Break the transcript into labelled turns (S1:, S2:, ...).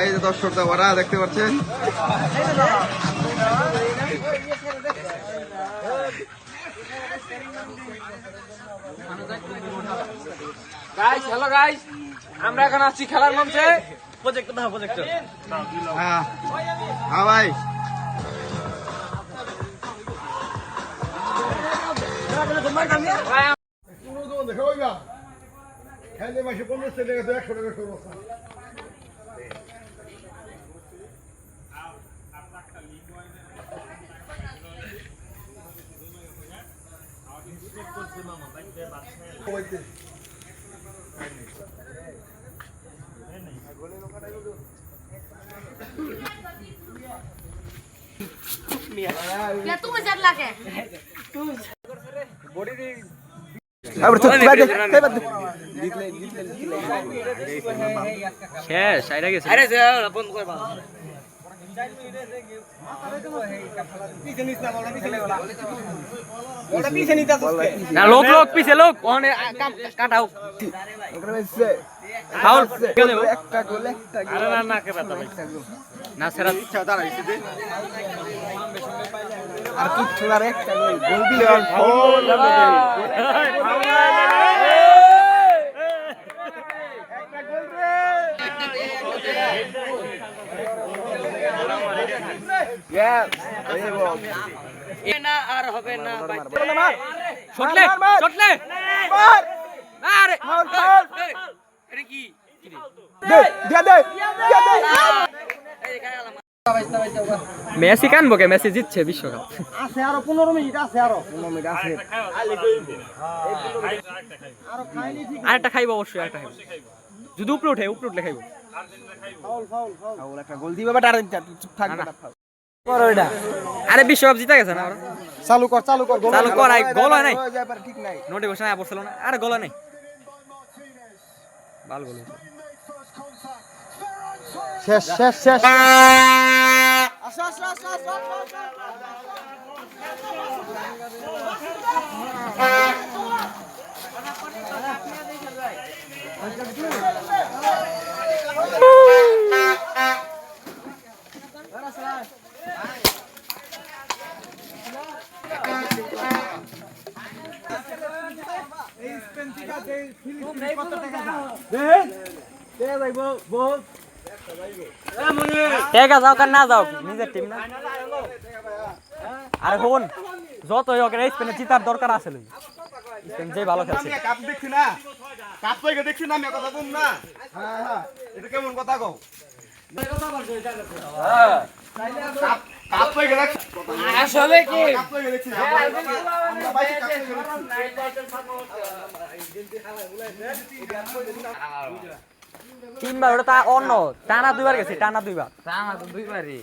S1: এই যে দর্শকরা ওরা দেখতে পাচ্ছেন।
S2: গাইস, হ্যালো গাইস, আমরা এখন আসছি খেলার মঞ্চে। প্রজেক্টর দাও, প্রজেক্টর।
S1: হ্যাঁ হ্যাঁ ভাই,
S3: Ya tú me echas la que.
S2: শেষ, আইরা গেছে।
S4: আরে যা বন্ধ করবা
S2: না, লোক লোক পিছে লোক, ওখানে কাটাও। ফাউল
S1: একটা গোল একটা
S2: আরে না না, কে ব্যথা ভাই না সেরা
S1: আর কিচ্ছু আর একটা গোল গোল দিলে আর গোল
S4: না আর হবে না ভাই
S2: শটলে শটলে আরে এটা কি মেসি কানবো কে? মেসি জিতছে বিশ্বকাপ।
S1: আছে আরো 15 মিনিট আছে, আরো 15 মিনিট আছে।
S2: আরেকটা খাইবো, অবশ্যই আরেকটা খাইবো। যদি উপরে উঠলে খাইবো।
S1: ফাউল একটা গোল দিবে, বাট আর চুপ থাক না।
S2: করো এটা। আরে বিশ্বকাপ জিতে গেছে না ওরা।
S1: চালু কর চালু কর
S2: চালু কর, আই গোল হয় নাই।
S1: ঠিক নাই,
S2: নোটিফিকেশন আয়া পড়ছিল না। আরে গোল হয় নাই। বাল গোল হয়েছে।
S1: শেষ শেষ শেষ।
S2: যাও কার না যাও, নিজের টিম না। আরে হন যতই হোক স্পেনে জিতার দরকার আছে। স্পেন যে ভালো খেলছে।
S1: কাপ দেখছি না, কাপ তো দেখছি না, আমি কথা বল না। হ্যাঁ হ্যাঁ, এটা কেমন কথা কও? কাপ তো দেখছি
S4: আসলে কি
S1: কাপ তো দেখছি আমরা বাইরে কাপ
S2: তিনবার ওটা তা অন্য টানা দুইবার গেছে, টানা দুইবার।
S4: টানা তো দুইবারই